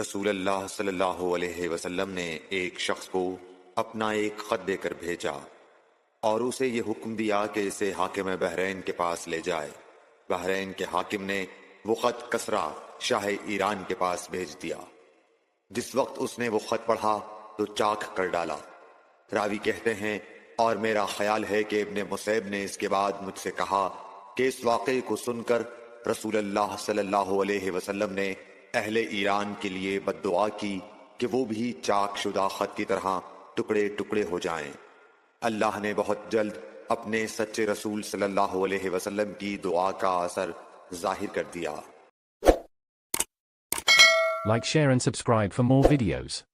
رسول اللہ صلی اللہ علیہ وسلم نے ایک شخص کو اپنا ایک خط دے کر بھیجا اور اسے یہ حکم دیا کہ اسے حاکم بحرین کے پاس لے جائے۔ بحرین کے حاکم نے وہ خط کسریٰ شاہ ایران کے پاس بھیج دیا۔ جس وقت اس نے وہ خط پڑھا تو چاک کر ڈالا۔ راوی کہتے ہیں اور میرا خیال ہے کہ ابن مسیب نے اس کے بعد مجھ سے کہا کہ اس واقعے کو سن کر رسول اللہ صلی اللہ علیہ وسلم نے اہل ایران کے لیے بد دعا کی کہ وہ بھی چاک شدہ خط کی طرح ٹکڑے ٹکڑے ہو جائیں۔ اللہ نے بہت جلد اپنے سچے رسول صلی اللہ علیہ وسلم کی دعا کا اثر ظاہر کر دیا۔ Like, share and subscribe for more videos.